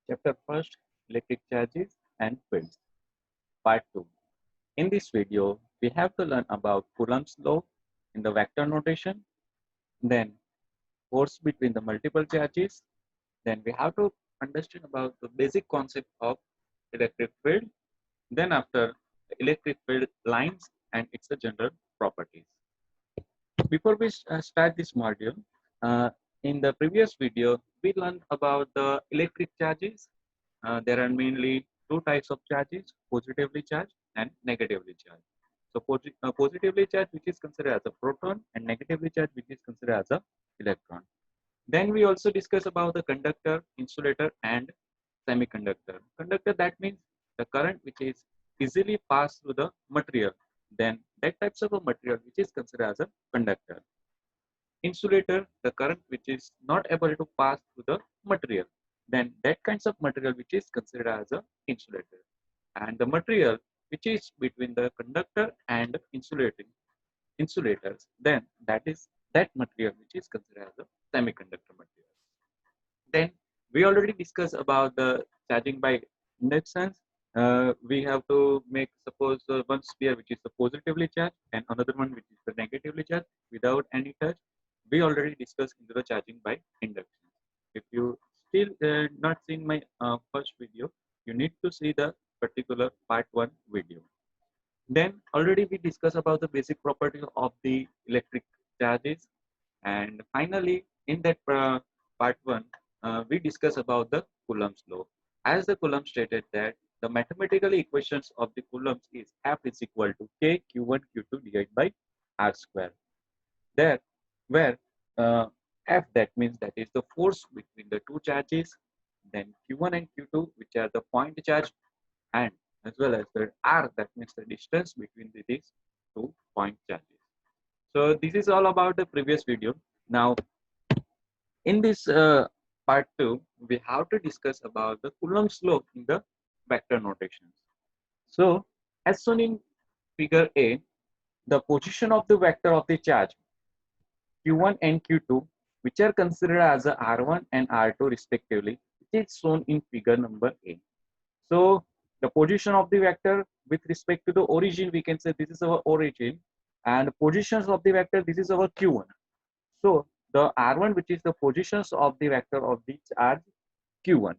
Chapter first, electric charges and fields. Part 2. In this video, we have to learn about Coulomb's law in the vector notation, then force between the multiple charges, then we have to understand about the basic concept of electric field, then after the electric field lines and its general properties. Before we start this module, uh, in the previous video, we learned about the electric charges. There are mainly two types of charges, positively charged and negatively charged. So positively charged, which is considered as a proton, and negatively charged, which is considered as a electron. Then we also discuss about the conductor, insulator, and semiconductor. Conductor, that means the current which is easily passed through the material. Then that types of a material which is considered as a conductor. Insulator, the current which is not able to pass through the material, then that kinds of material which is considered as a insulator. And the material which is between the conductor and insulators, then that is that material which is considered as a semiconductor material. Then we already discussed about the charging by inductance. We have to make suppose one sphere which is the positively charged and another one which is the negatively charged without any touch. We already discussed into the charging by induction. If you still not seen my first video, you need to see the particular part 1 video. Then already we discussed about the basic property of the electric charges, and finally in that part 1 we discuss about the Coulomb's law. As the Coulomb stated that the mathematical equations of the Coulomb's is F is equal to K Q1 Q2 divided by R square. There, where F, that means that is the force between the two charges, then Q1 and Q2 which are the point charge, and as well as the R, that means the distance between these two point charges. So this is all about the previous video. Now in this part 2, we have to discuss about the Coulomb's law in the vector notations. So as shown in figure A, the position of the vector of the charge Q1 and Q2, which are considered as a R1 and R2 respectively, which is shown in figure number A. So the position of the vector with respect to the origin, we can say this is our origin, and positions of the vector, this is our Q1. So the R1, which is the positions of the vector of the charge Q1,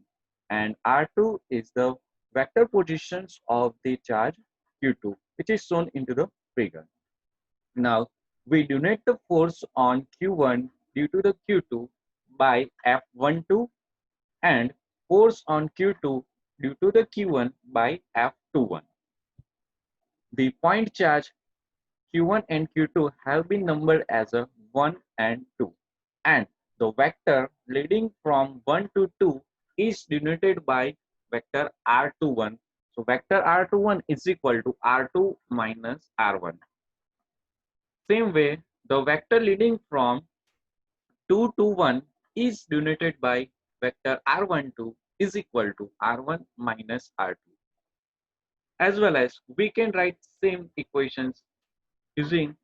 and R2 is the vector positions of the charge Q2, which is shown into the figure. Now we donate the force on Q1 due to the Q2 by F12 and force on Q2 due to the Q1 by F21. The point charge Q1 and Q2 have been numbered as a 1 and 2, and the vector leading from 1 to 2 is denoted by vector R21. So vector R21 is equal to R2 minus R1. Same way, the vector leading from 2 to 1 is denoted by vector R12 is equal to R1 minus R2. As well as we can write same equations using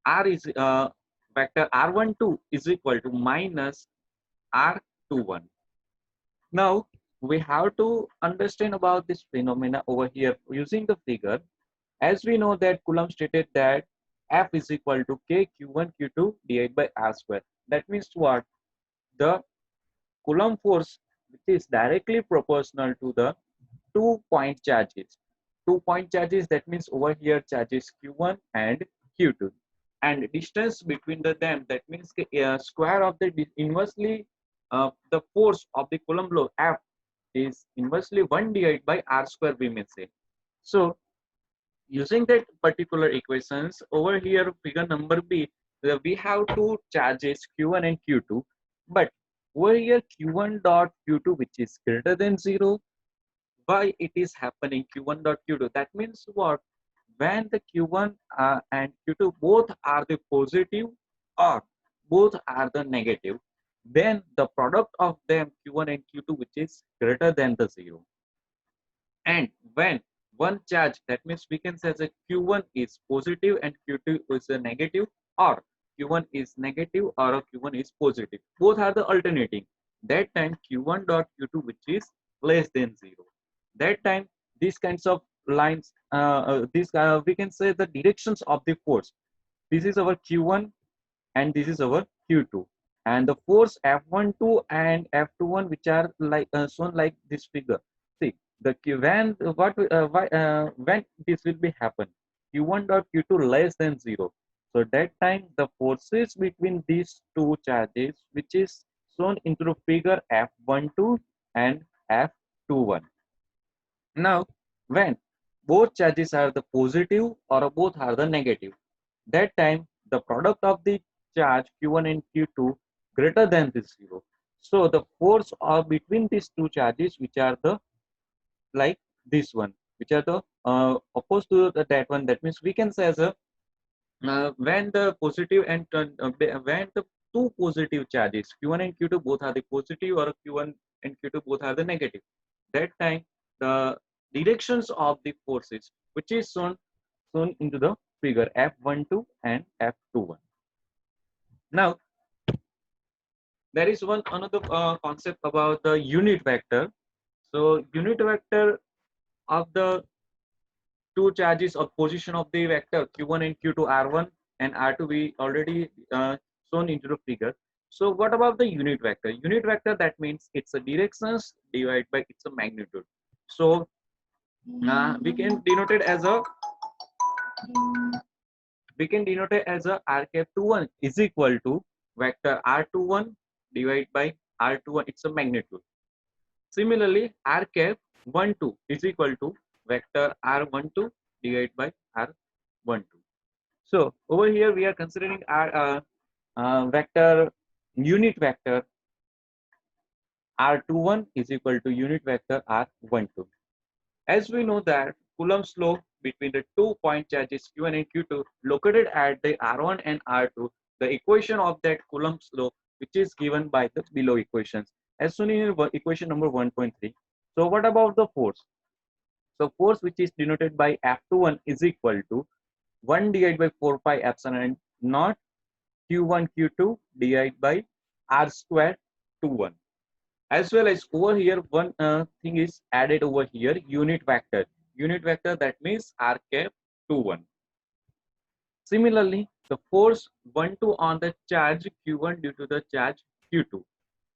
R is vector R12 is equal to minus R21. Now we have to understand about this phenomena over here using the figure. As we know that Coulomb stated that F is equal to K Q1 Q2 divided by R square. That means what? The Coulomb force which is directly proportional to the 2-point charges. 2-point charges, that means over here charges Q1 and Q2. And distance between them, that means square of the inversely the force of the Coulomb law F is inversely 1 divided by R square, we may say. So using that particular equations over here, figure number B, we have two charges Q1 and Q2, but over here Q1 dot Q2 which is greater than 0. Why it is happening Q1 dot Q2? That means what? When the Q1 and Q2 both are the positive or both are the negative, then the product of them Q1 and Q2 which is greater than the 0. And when one charge, that means we can say that Q1 is positive and Q2 is a negative, or Q1 is negative or Q1 is positive. Both are the alternating. That time Q1 dot Q2 which is less than 0. That time, these kinds of lines, we can say the directions of the force. This is our Q1 and this is our Q2. And the force F12 and F21, which are like shown like this figure. See, the when when this will be happen, Q1 dot Q2 less than 0. So that time the forces between these two charges, which is shown into the figure F12 and F21. Now, when both charges are the positive or both are the negative, that time the product of the charge Q1 and Q2 greater than this 0. So the force are between these two charges, which are the like this one, which are the opposed to that one. That means we can say as a when the positive and when the two positive charges Q1 and Q2 both are the positive, or Q1 and Q2 both are the negative, that time the directions of the forces, which is shown into the figure F12 and F21. Now, there is one another concept about the unit vector. So, unit vector of the two charges of position of the vector Q1 and Q2, R1 and R2, we already shown into the figure. So, what about the unit vector? Unit vector, that means it's a directions divided by its a magnitude. So, we can denote it as a r cap 21 is equal to vector r21 divided by r21, it's a magnitude. Similarly, r cap 12 is equal to vector r12 divided by r12. So over here we are considering our vector unit vector r21 is equal to unit vector r12. As we know that Coulomb's law between the 2 point charges Q1 and Q2 located at the R1 and R2, the equation of that Coulomb's law, which is given by the below equations, as soon in equation number 1.3. So what about the force? So force, which is denoted by F21, is equal to 1 divided by 4 pi epsilon naught Q1 Q2 divided by R square 21. As well as over here, one thing is added over here, unit vector. Unit vector, that means r cap 21. Similarly, the force 12 on the charge Q1 due to the charge Q2,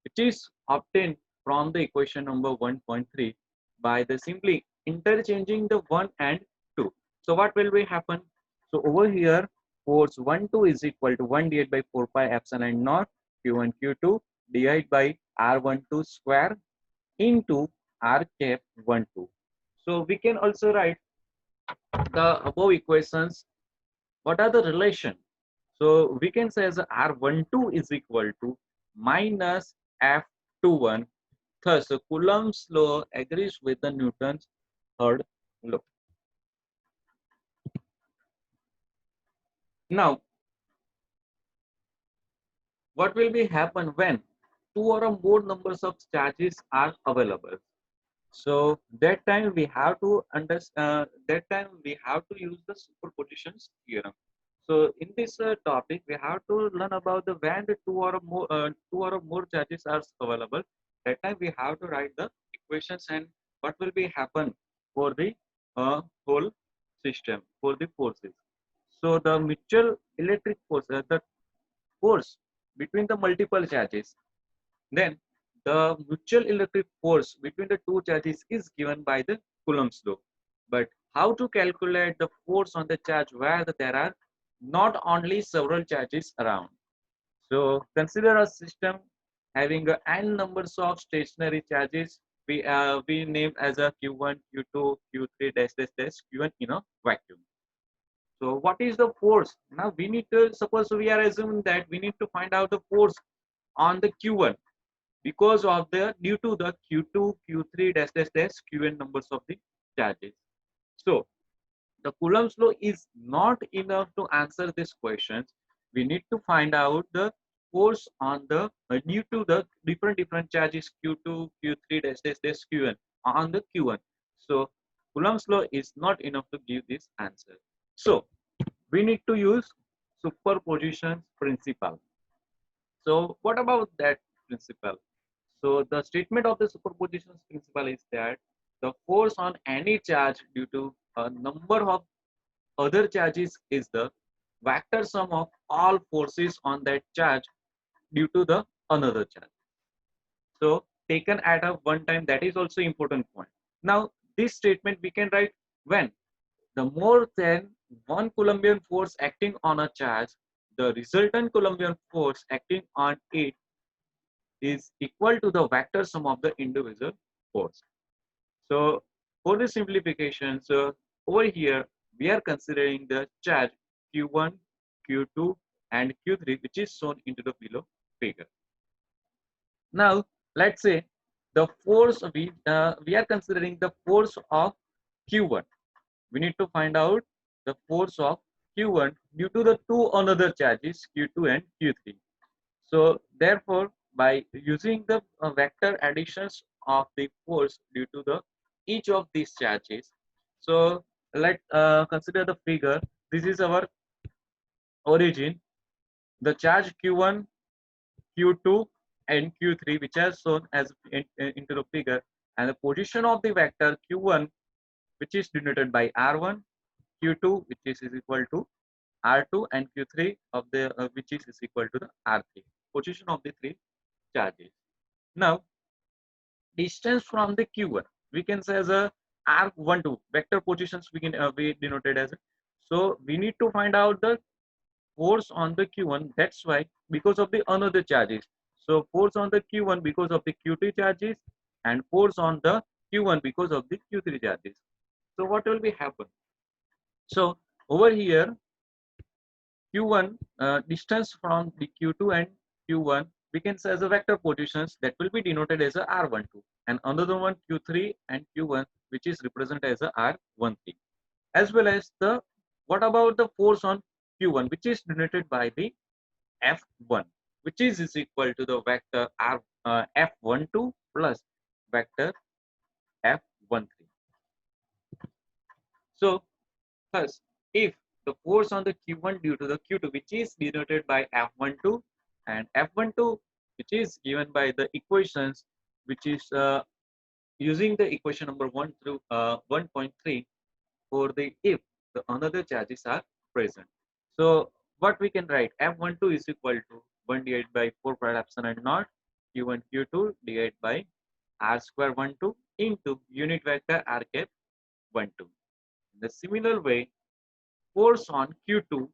which is obtained from the equation number 1.3 by the simply interchanging the 1 and 2. So what will be happen? So over here, force 12 is equal to 1 divided by 4 pi epsilon naught Q1 Q2 divided by R12 square into R cap 12. So we can also write the above equations. What are the relation? So we can say as R12 is equal to minus F21. Thus, Coulomb's law agrees with the Newton's third law. Now, what will be happen when two or more numbers of charges are available? So that time we have to understand. That time we have to use the superpositions theorem. So in this topic, we have to learn about the when the two or more charges are available. That time we have to write the equations and what will be happen for the whole system for the forces. So the mutual electric force, the force between the multiple charges, then the mutual electric force between the two charges is given by the Coulomb's law. But how to calculate the force on the charge where there are not only several charges around? So consider a system having n numbers of stationary charges. We name as a Q1, Q2, Q3 dash dash dash Q1 in a vacuum. So what is the force? Now we need to suppose we are assuming that we need to find out the force on the Q1 because of the due to the Q2, Q3 dash dash dash Qn numbers of the charges. So the Coulomb's law is not enough to answer these questions. We need to find out the force on the due to the different charges Q2, Q3 dash dash dash Qn on the Q1. So Coulomb's law is not enough to give this answer. So we need to use superposition principle. So what about that principle? So the statement of the superposition principle is that the force on any charge due to a number of other charges is the vector sum of all forces on that charge due to the another charge. So taken at a one time, that is also important point. Now this statement we can write when the more than one Coulombian force acting on a charge, the resultant Coulombian force acting on it is equal to the vector sum of the individual force. So for the simplification, so over here we are considering the charge Q1, Q2 and Q3 which is shown into the below figure. Now let's say the force we are considering the force of Q1. We need to find out the force of Q1 due to the two another charges Q2 and Q3. So therefore, by using the vector additions of the force due to the each of these charges, so let consider the figure. This is our origin. The charge Q1, Q2, and Q3, which are shown as into the figure, and the position of the vector Q1, which is denoted by R1, Q2, which is equal to R2, and Q3 of the which is equal to the R3. Position of the three charges. Now, distance from the Q1 we can say as a R12 vector positions we can be denoted as. So we need to find out the force on the Q1. That's why because of the another charges. So force on the Q1 because of the Q2 charges and force on the Q1 because of the Q3 charges. So what will be happen? So over here Q1 distance from the Q2 and Q1 we can say as a vector positions that will be denoted as a R12 and another one Q3 and Q1 which is represented as a R13 as well as the what about the force on Q1 which is denoted by the F1 which is equal to the vector F12 plus vector F13. So thus if the force on the Q1 due to the Q2 which is denoted by F12 and F12 which is given by the equations which is using the equation number 1 through 1.3 for the if the another charges are present. So what we can write F12 is equal to 1 divided by 4 pi epsilon naught Q1 Q2 divided by R square 12 into unit vector R cap 12. In the similar way, force on Q2,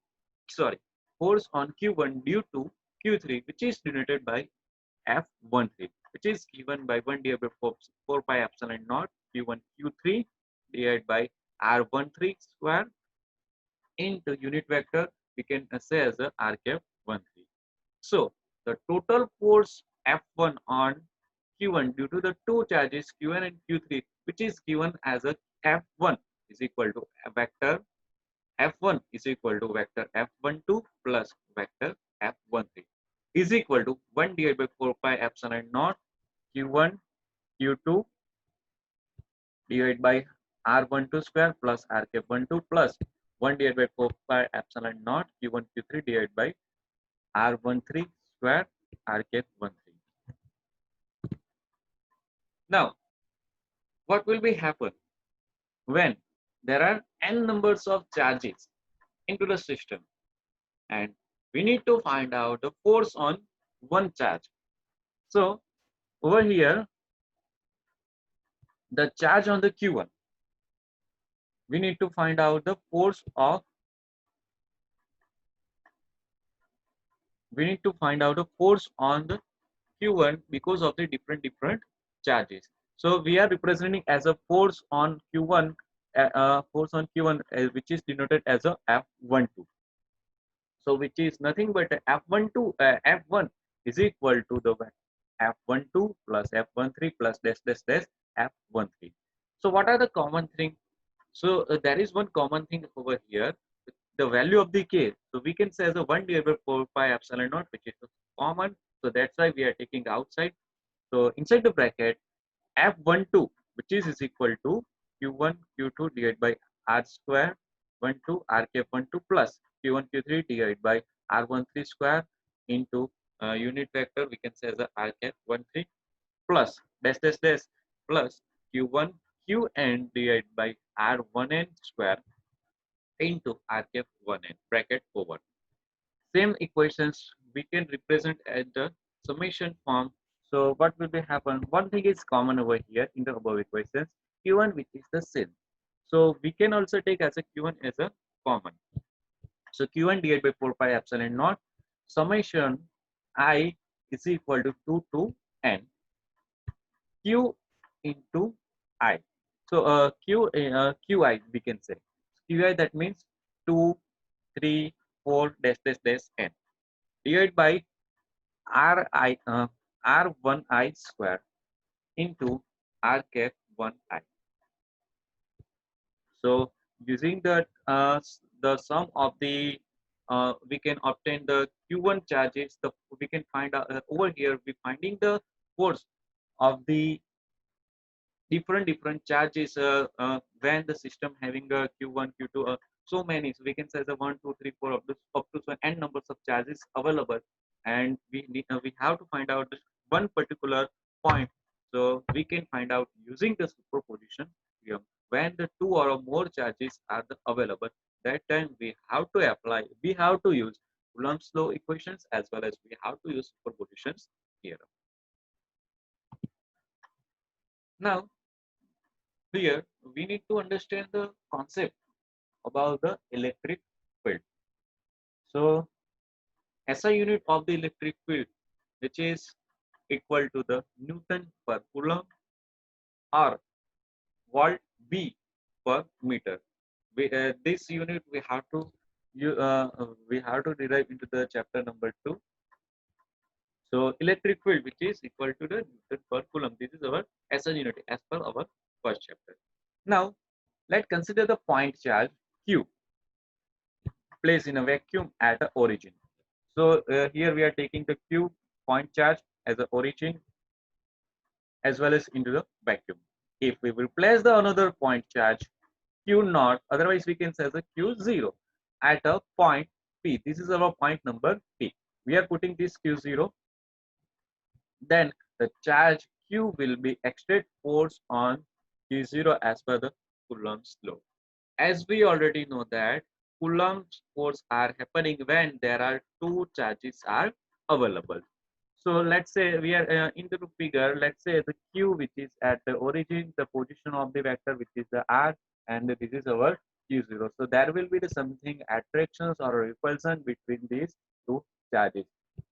force on Q1 due to Q3, which is denoted by F13, which is given by 1 divided by 4 pi epsilon naught Q1 Q3 divided by R13 square into unit vector we can say as a R cap 13. So the total force F1 on Q1 due to the two charges Q1 and Q3, which is given as a F1 is equal to a vector F1 is equal to vector F12 plus vector F13 is equal to 1 divided by 4 pi epsilon naught Q1 Q2 divided by R12 square plus R cap 12 plus 1 divided by 4 pi epsilon naught Q1 Q3 divided by R13 square R cap 13. Now, what will be happen when there are n numbers of charges into the system and we need to find out the force on one charge. So over here the charge on the Q1 we need to find out the force of on the Q1 because of the different charges. So we are representing as a force on Q1 which is denoted as a F12. So which is nothing but F1 is equal to the F12 plus F13 plus dash F13. So what are the common thing? So there is one common thing over here, the value of the K. So we can say as a 1 divided by 4 pi epsilon naught, which is common. So that's why we are taking outside. So inside the bracket, F12, which is equal to Q1, Q2 divided by R square 12 R cap 12 plus Q1, Q3 divided by R13 square into unit vector, we can say as a R cap 13 plus dash dash dash plus q1 qn divided by r1n square into r cap 1n bracket over. Same equations we can represent as the summation form. So what will be happen? One thing is common over here in the above equations, q1 which is the same. So we can also take as a q1 as a common. So q1 divided by 4 pi epsilon naught summation I is equal to 2 to n q into I. So qi we can say qi, that means 2 3 4 dash dash dash n divided by ri r1i square into r cap 1i. So using the sum of the we can obtain the q1 charges. We can find out over here we finding the force of the different charges when the system having a q1 q2 so many, so we can say the 1 2 3 4 up to so n numbers of charges available, and we have to find out this one particular point. So we can find out using the superposition theorem when the two or more charges are available. That time we have to use Coulomb's law equations as well as we have to use superpositions theorem. Now here we need to understand the concept about the electric field. So SI unit of the electric field, which is equal to the Newton per Coulomb or Volt B per meter. This unit we have to derive into the chapter number 2. So electric field, which is equal to the Newton per Coulomb. This is our SI unit as per our first chapter. Now let's consider the point charge Q placed in a vacuum at the origin. So here we are taking the Q point charge as the origin as well as into the vacuum. If we will place the another point charge Q naught, otherwise we can say the Q0 at a point P. This is our point number P. We are putting this Q0. Then the charge Q will be exert force on Q0 as per the Coulomb's law. As we already know that Coulomb's force are happening when there are two charges are available. So let's say we are into the figure. Let's say the Q which is at the origin, the position of the vector which is the R, and this is our Q0. So there will be the something attractions or repulsion between these two charges,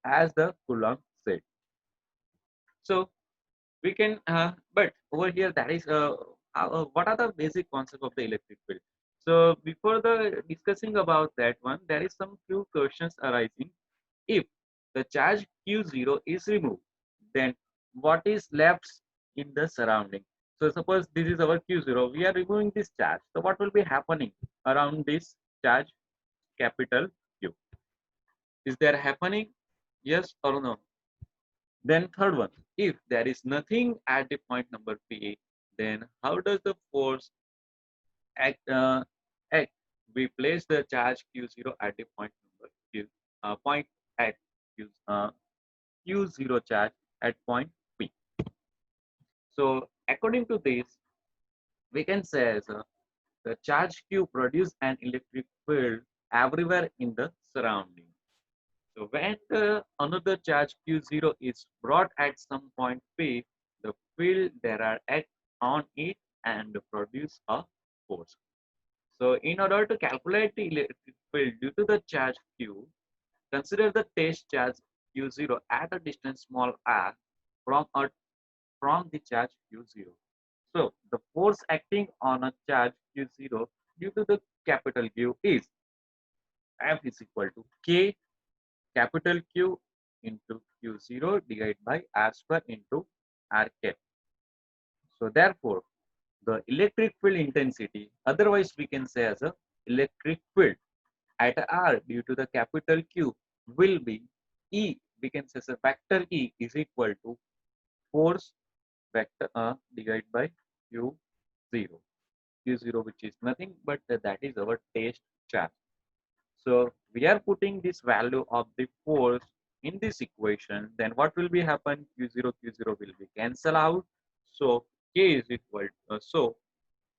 as the Coulomb said. So we can, but over here that is what are the basic concept of the electric field. So before the discussing about that one, there is some few questions arising. If the charge q0 is removed, then what is left in the surrounding? So suppose this is our q0, we are removing this charge, so what will be happening around this charge capital Q? Is there happening, yes or no? Then third one, if there is nothing at the point number P, then how does the force act? Act? We place the charge Q0 at the point number Q, point at Q, Q0 charge at point P. So according to this, we can say as the charge Q produce an electric field everywhere in the surrounding. So when another charge Q0 is brought at some point P, the field there are act on it and produce a force. So in order to calculate the electric field due to the charge Q, consider the test charge Q0 at a distance small r from the charge Q0. So the force acting on a charge Q0 due to the capital Q is F is equal to K capital Q into Q0 divided by R square into R cap. So therefore, the electric field intensity, otherwise we can say as a electric field at R due to the capital Q will be E. We can say as a vector E is equal to force vector divided by Q0. Q0 which is nothing but that is our test charge. So we are putting this value of the force in this equation, then what will be happen? Q0 will be cancel out. So K is equal so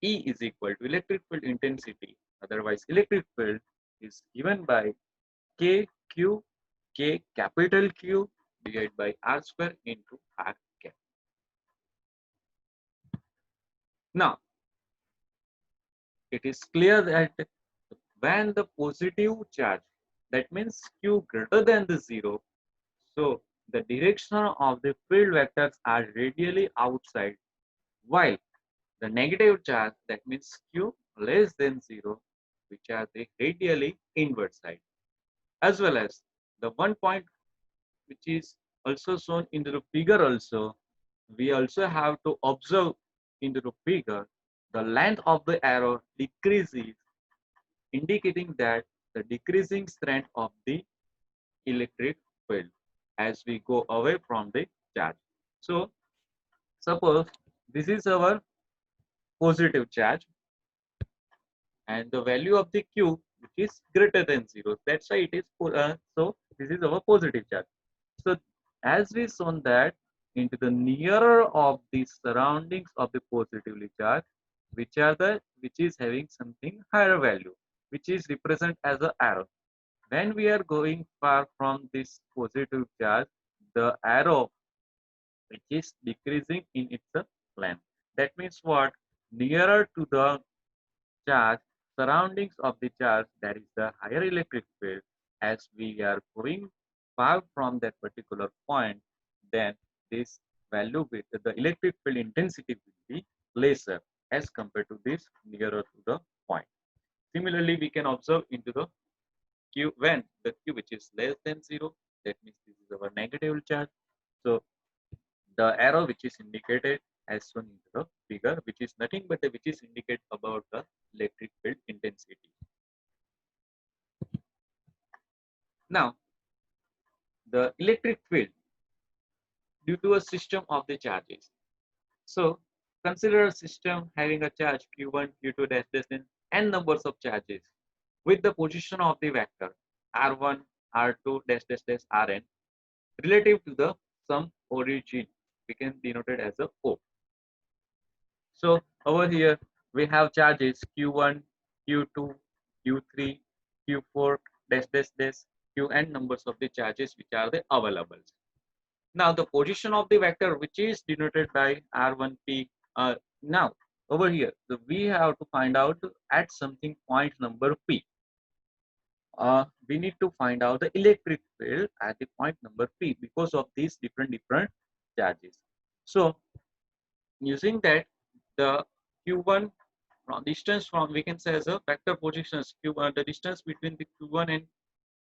E is equal to electric field intensity. Otherwise, electric field is given by KQ, K capital Q divided by R square into R cap. Now, it is clear that when the positive charge, that means Q greater than the zero, so the direction of the field vectors are radially outside, while the negative charge, that means Q less than zero, which are the radially inward side, as well as the one point which is also shown in the figure also, we also have to observe in the figure the length of the arrow decreases, indicating that the decreasing strength of the electric field as we go away from the charge. So suppose this is our positive charge and the value of the q which is greater than 0. That's why it is so this is our positive charge. So as we shown that into the nearer of the surroundings of the positively charged, which is having something higher value, which is represent as an arrow. When we are going far from this positive charge, the arrow which is decreasing in its length. That means what? Nearer to the charge, surroundings of the charge, that is the higher electric field. As we are going far from that particular point, then this value with the electric field intensity will be lesser as compared to this nearer to the point. Similarly, we can observe into the q when the q which is less than 0, that means this is our negative charge. So the arrow which is indicated as shown in the figure, which is nothing but which is indicate about the electric field intensity. Now, the electric field due to a system of the charges. So, consider a system having a charge q1, q2, dash dash dash, n numbers of charges with the position of the vector r1, r2, dash dash dash, rn relative to the some origin. We can denote it as a O. So over here we have charges q1, q2, q3, q4, dash dash dash, qn numbers of the charges which are the available. Now the position of the vector which is denoted by r1p. Now over here we have to find out at something point number p. We need to find out the electric field at the point number p because of these different charges. So using that, the q1 from distance from, we can say as a vector positions q1, the distance between the q1 and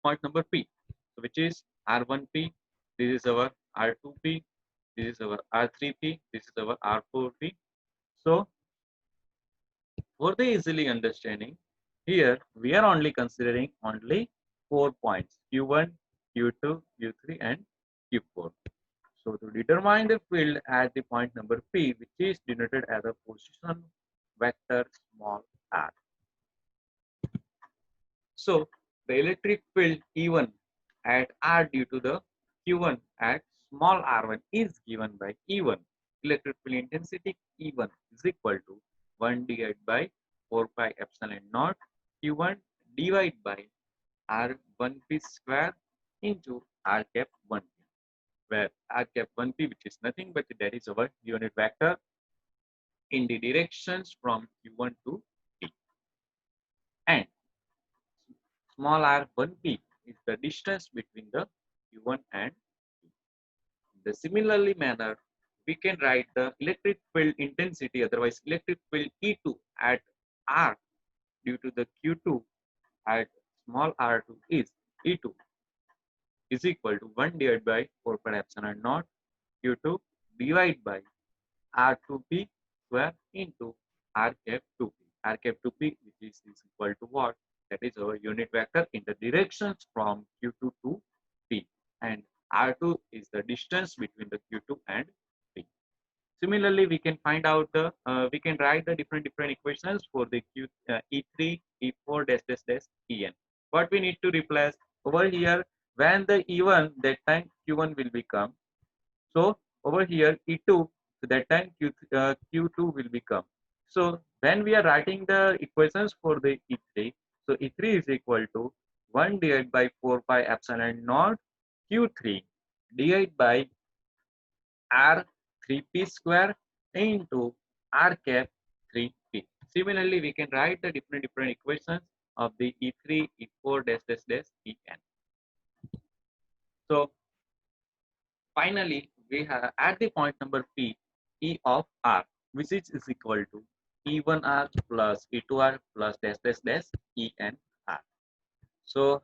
point number p, so which is r1p, this is our r2p, this is our r3p, this is our r4p. So for the easily understanding, here we are only considering only 4 points q1, q2, q3 and q4. So to determine the field at the point number P, which is denoted as a position vector small r. So the electric field E1 at r due to the Q1 at small r1 is given by E1. Electric field intensity E1 is equal to 1 divided by 4 pi epsilon naught Q1 divided by r1p square into r cap 1p, where r cap 1p, which is nothing but that is our unit vector in the directions from q1 to p, and small r1p is the distance between the q1 and p. In the similarly manner, we can write the electric field intensity, otherwise electric field E2 at r due to the q2 at small r2 is E2 is equal to 1 divided by 4 pi epsilon naught q2 divided by r2p square into r cap 2p. R cap 2p, which is equal to what? That is our unit vector in the directions from q2 to p, and r2 is the distance between the q2 and p. Similarly, we can find out the we can write the different equations for the e3, e4, dash dash dash en. What we need to replace over here, when the E1, that time Q1 will become. So over here E2, so that time Q2 will become. So when we are writing the equations for the E3, so E3 is equal to 1 divided by 4 pi epsilon naught Q3 divided by R 3p square into R cap 3p. Similarly, we can write the different equations of the E3, E4 dash dash dash En. So finally, we have at the point number P, E of R, which is equal to E1R plus E2R plus dash dash dash En R. So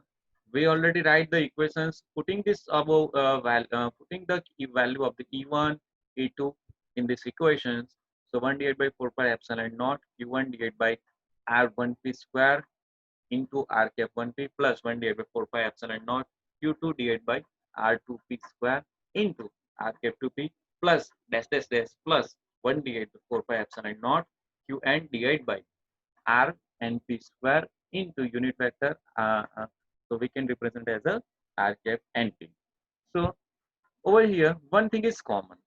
we already write the equations, putting this above putting the value of the E1, E2 in these equations. So 1 divided by 4 pi epsilon naught Q1 divided by R1p square into R cap 1p plus 1 divided by 4 pi epsilon naught Q2 divided by R2p square into R cap 2p plus dash dash dash plus 1 divided by 4 pi epsilon naught Qn divided by R and p square into unit vector. So we can represent as a R cap np. So over here, one thing is common.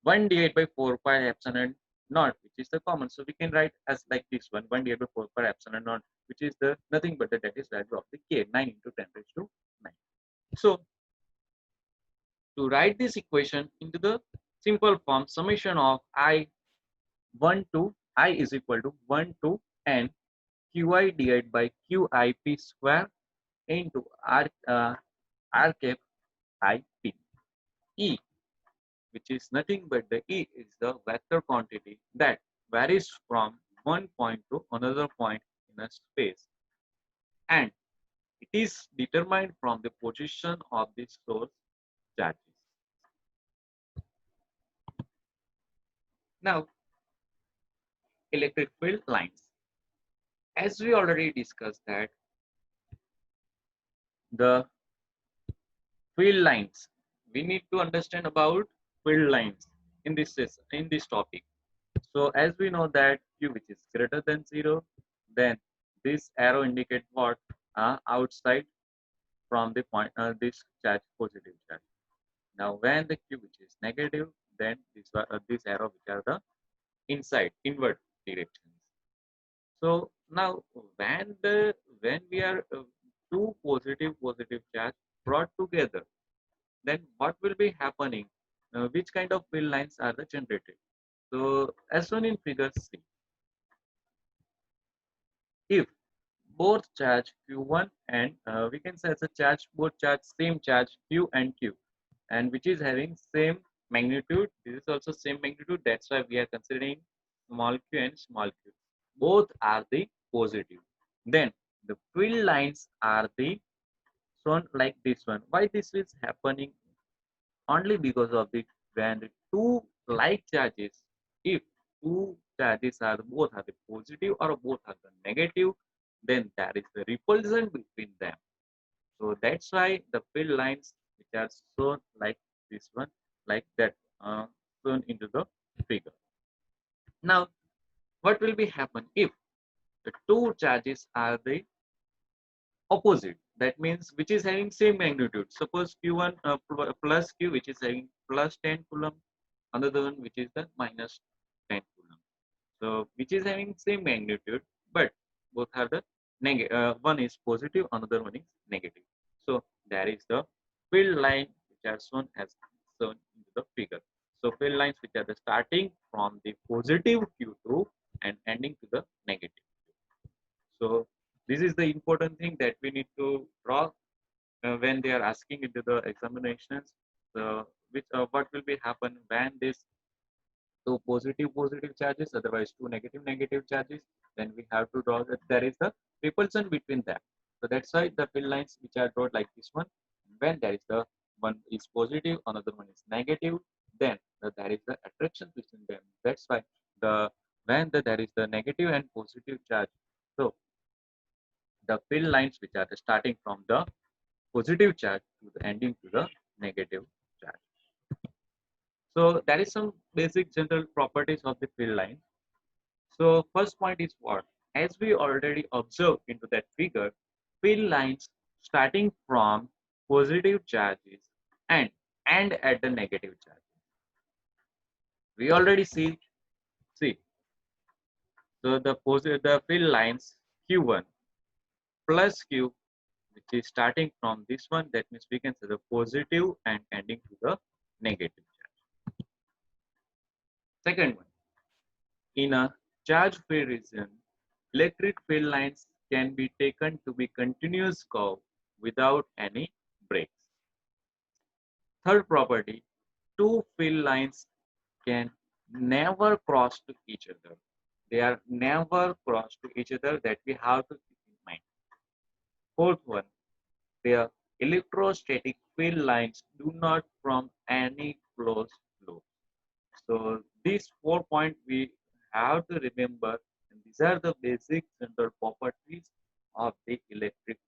1 divided by 4 pi epsilon naught, which is the common. So we can write as like this one, 1 divided by 4 pi epsilon naught, which is the nothing but that is value of the k, 9 into 10 raised to 9. So to write this equation into the simple form, summation of I 1 to I is equal to 1 to n qi divided by qip square into r cap ip. E, which is nothing but the E is the vector quantity that varies from one point to another point in a space, and it is determined from the position of the source charges. Now, electric field lines. As we already discussed that the field lines, we need to understand about field lines in this topic. So as we know that Q which is greater than 0, then this arrow indicates what? Outside from the point, this charge, positive charge. Now when the Q which is negative, then this arrow which are the inside, inward directions. So now when we are two positive charge brought together, then what will be happening? Which kind of field lines are the generated? So as shown in figure C, if both charge Q1 and we can say as a charge, both charge same charge Q and Q, and which is having same magnitude, this is also same magnitude, that's why we are considering small q and small q, both are the positive, then the field lines are the shown like this one. Why this is happening? Only because of the when the two like charges, if two charges are both are the positive or both are the negative, then there is the repulsion between them. So that's why the field lines which are shown like this one, like that, shown into the figure. Now, what will be happen if the two charges are the opposite? That means which is having same magnitude. Suppose Q1 plus Q, which is having plus 10 coulomb, another one which is the minus 10 coulomb. So which is having same magnitude, but both are the negative. One is positive, another one is negative. So there is the field line which are shown as shown in the figure. So field lines which are the starting from the positive Q2 and ending to the negative. So this is the important thing that we need to draw when they are asking into the examinations. So which what will be happen when this two positive charges, otherwise two negative charges, then we have to draw that there is the repulsion between them. So that's why the field lines which are drawn like this one, when there is the one is positive, another one is negative, then there is the attraction between them. That's why the there is the negative and positive charge. So the field lines which are starting from the positive charge to the ending to the negative charge. So there is some basic general properties of the field line. So first point is what? As we already observed into that figure, field lines starting from positive charges and at the negative charges. We already see. So the field lines Q1 plus Q, which is starting from this one, that means we can say the positive and ending to the negative charge. Second one, in a charge-free region, electric field lines can be taken to be continuous curve without any breaks. Third property, two field lines can never cross to each other. They are never cross to each other, that we have to keep in mind. Fourth one, their electrostatic field lines do not form any closed loop. So these 4 points we have to remember, and these are the basic central properties of the electric